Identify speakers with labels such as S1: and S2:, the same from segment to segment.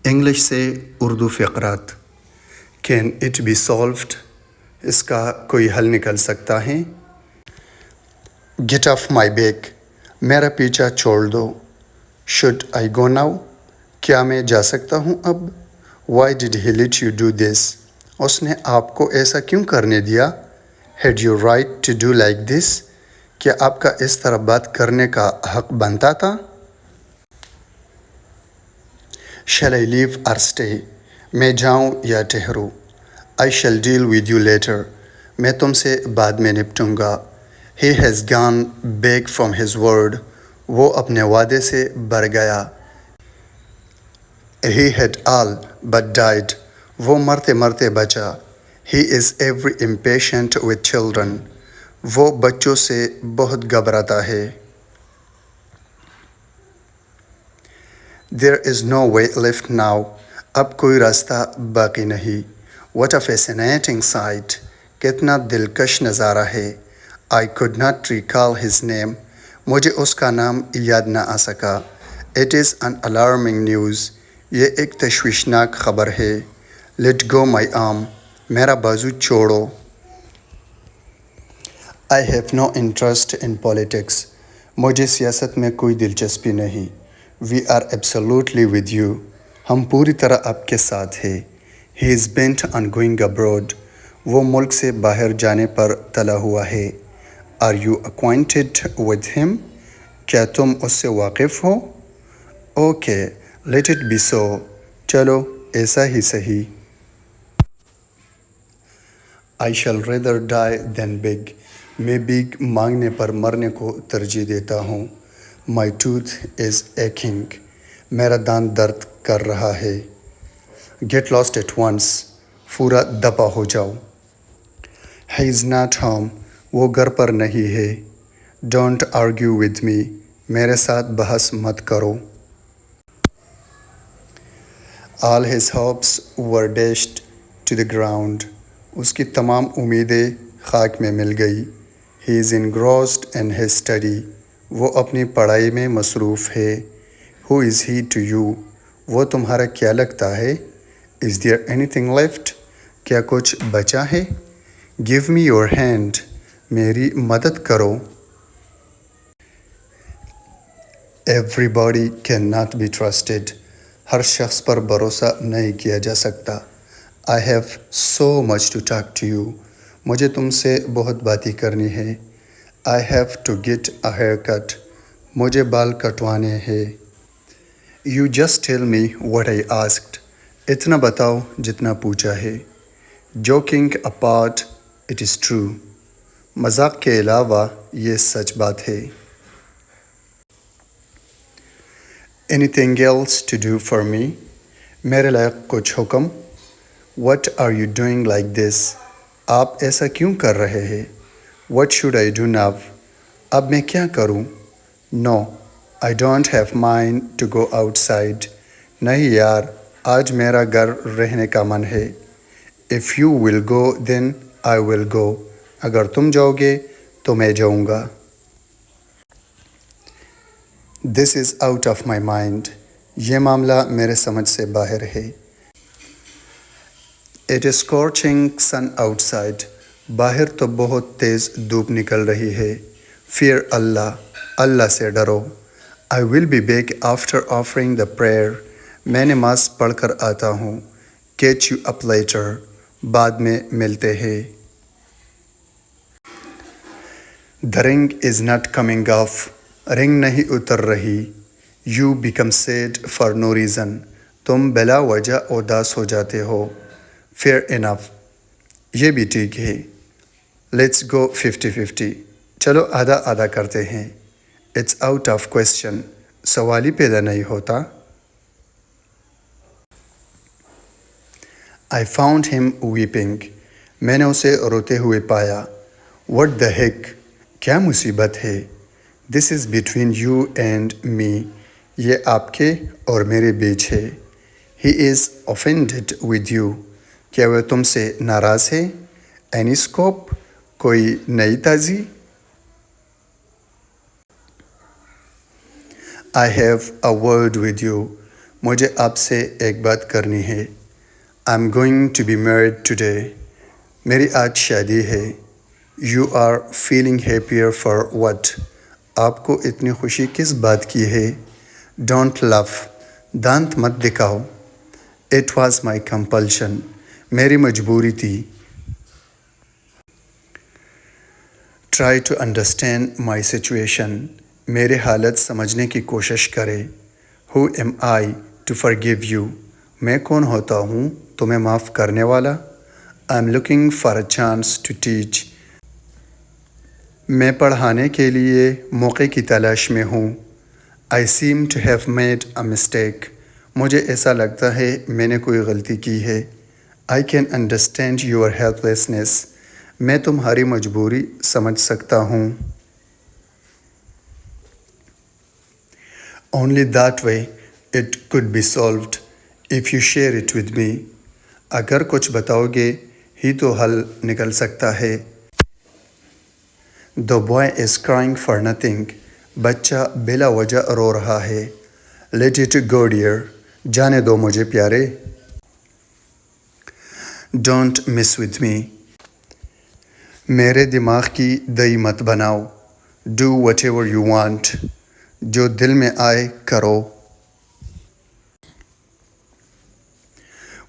S1: English سے اردو فقرات. Can it be solved? اس کا کوئی حل نکل سکتا ہے؟ گیٹ آف مائی بیک، میرا پیچھا چھوڑ دو. Should I go now? کیا میں جا سکتا ہوں اب؟ Why did he let you do this? اس نے آپ کو ایسا کیوں کرنے دیا؟ Had you right to do like this? کیا آپ کا اس طرح بات کرنے کا حق بنتا تھا؟ شیل آئی لیو اور اسٹے؟ میں جاؤں یا ٹھہروں؟ I shall deal with you later? میں تم سے بعد میں نپٹوں گا. He has gone back from his word? وہ اپنے وعدے سے بر گیا. He had all but died? وہ مرتے مرتے بچا. He is every impatient with children? وہ بچوں سے بہت گھبراتا ہے. There is no way left now? اب کوئی راستہ باقی نہیں. What a fascinating sight? کتنا دلکش نظارہ ہے. I could not recall his name? مجھے اس کا نام یاد نہ آ سکا. It is an alarming news? یہ ایک تشویشناک خبر ہے. Let go my arm? میرا بازو چھوڑو. I have no interest in politics? مجھے سیاست میں کوئی دلچسپی نہیں. We are absolutely with you? ہم پوری طرح آپ کے ساتھ ہیں. He is bent on going abroad? وہ ملک سے باہر جانے پر تلا ہوا ہے. آر یو اکوائنٹڈ ود ہم؟ کیا تم اس سے واقف ہو؟ Okay let it be so? چلو ایسا ہی صحیح. I shall rather die than beg? میں بھیک مانگنے پر مرنے کو ترجیح دیتا ہوں. My tooth is aching? میرا دانت درد کر رہا ہے. Get lost at once? پورا دپا ہو جاؤ. He is not home? وہ گھر پر نہیں ہے. Don't argue with me? میرے ساتھ بحث مت کرو. All his hopes were dashed to the ground? اس کی تمام امیدیں خاک میں مل گئی. He is engrossed in his study? وہ اپنی پڑھائی میں مصروف ہے. Who is he to you? وہ تمہارا کیا لگتا ہے؟ Is there anything left? کیا کچھ بچا ہے؟ Give me your hand? میری مدد کرو. Everybody can not be trusted? ہر شخص پر بھروسہ نہیں کیا جا سکتا. I have so much to talk to you? مجھے تم سے بہت باتیں کرنی ہے. I have to get a haircut? مجھے بال کٹوانے ہیں. You just tell me what I asked? اتنا بتاؤ جتنا پوچھا ہے. Joking apart it is true? مذاق کے علاوہ یہ سچ بات ہے. Anything else to do for me? میرے لائق کچھ حکم؟ What are you doing like this? آپ ایسا کیوں کر رہے ہیں؟ What should I do now? اب میں کیا کروں؟ No I don't have mind to go outside? نہیں یار، آج میرا گھر رہنے کا من ہے. If you will go then I will go? اگر تم جاؤ گے تو میں جاؤں گا. This is out of my mind? یہ معاملہ میرے سمجھ سے باہر ہے. It is scorching sun outside? باہر تو بہت تیز دھوپ نکل رہی ہے. فیئر اللہ؟ اللہ سے ڈرو. I will be back after offering the prayer? میں نماز پڑھ کر آتا ہوں. Catch you up later? بعد میں ملتے ہیں. دا رنگ از ناٹ کمنگ آف؟ رنگ نہیں اتر رہی. You become sad for no reason? تم بلا وجہ اداس ہو جاتے ہو. Fair enough? یہ بھی ٹھیک ہے. Let's go 50-50؟ چلو آدھا آدھا کرتے ہیں. It's out of question? سوال ہی پیدا نہیں ہوتا. I found him weeping? میں نے اسے روتے ہوئے پایا. What the heck? کیا مصیبت ہے؟ This is between you and me? یہ آپ کے اور میرے بیچ ہے. He is offended with you? کیا وہ تم سے ناراض ہے؟ Any scope? کوئی نئی تازی؟ I have a word with you? مجھے آپ سے ایک بات کرنی ہے. I'm going to be married today. میری آج شادی ہے. You are feeling happier for what? آپ کو اتنی خوشی کس بات کی ہے؟ Don't laugh. دانت مت دکھاؤ. It was my compulsion. میری مجبوری تھی. Try to understand my situation. میرے حالت سمجھنے کی کوشش کرے. Who am I to forgive you? میں کون ہوتا ہوں تمہیں معاف کرنے والا؟ I'm looking for a chance to teach. میں پڑھانے کے لیے موقع کی تلاش میں ہوں. I seem to have made a mistake. مجھے ایسا لگتا ہے میں نے کوئی غلطی کی ہے. I can understand your helplessness. میں تمہاری مجبوری سمجھ سکتا ہوں. Only that way it could be solved if you share it with me. اگر کچھ بتاؤ گے ہی تو حل نکل سکتا ہے. The boy is crying for nothing. بچہ بلا وجہ رو رہا ہے. Let it go dear. جانے دو مجھے پیارے. Don't mess with me. میرے دماغ کی دئی مت بناؤ. Do whatever you want. جو دل میں آئے کرو.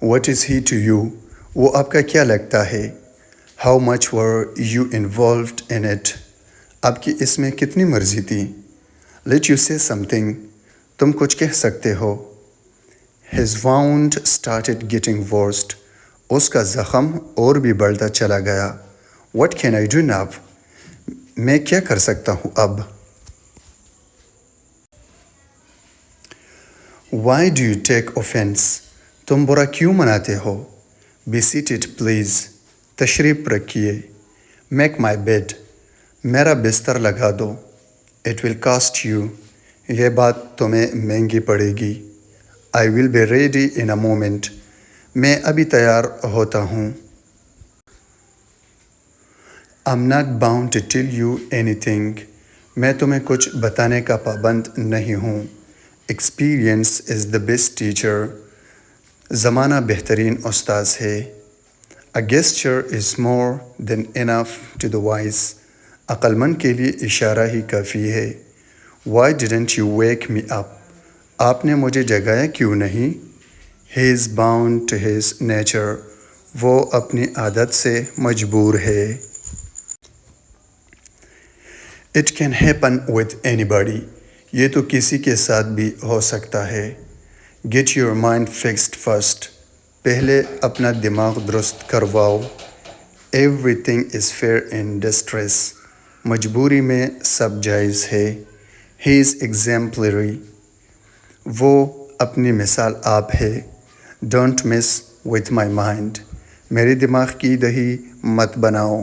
S1: What is he to you? وہ آپ کا کیا لگتا ہے؟ How much were you involved in it? آپ کی اس میں کتنی مرضی تھی؟ Let you say something. تم کچھ کہہ سکتے ہو. His wound started getting worse. اس کا زخم اور بھی بڑھتا چلا گیا. What can I do now? میں کیا کر سکتا ہوں اب؟ Why do you take offense? تم برا کیوں مناتے ہو؟ Be seated please. تشریف رکھیے. Make my bed. میرا بستر لگا دو. It will cost you. یہ بات تمہیں مہنگی پڑے گی. I will be ready in a moment. میں ابھی تیار ہوتا ہوں. I'm not bound to tell you anything. میں تمہیں کچھ بتانے کا پابند نہیں ہوں. Experience is the best teacher. زمانہ بہترین استاذ ہے. A gesture is more than enough to the wise. عقل مند کے لیے اشارہ ہی کافی ہے. Why didn't you wake me up? آپ نے مجھے جگایا کیوں نہیں؟ He is bound to his nature. وہ اپنی عادت سے مجبور ہے. It can happen with anybody. یہ تو کسی کے ساتھ بھی ہو سکتا ہے. Get your mind fixed first. پہلے اپنا دماغ درست کرواؤ. Everything is fair in distress. مجبوری میں سب جائز ہے. He is exemplary. وہ اپنی مثال آپ ہے. Don't mess with my mind. میرے دماغ کی دہی مت بناؤ.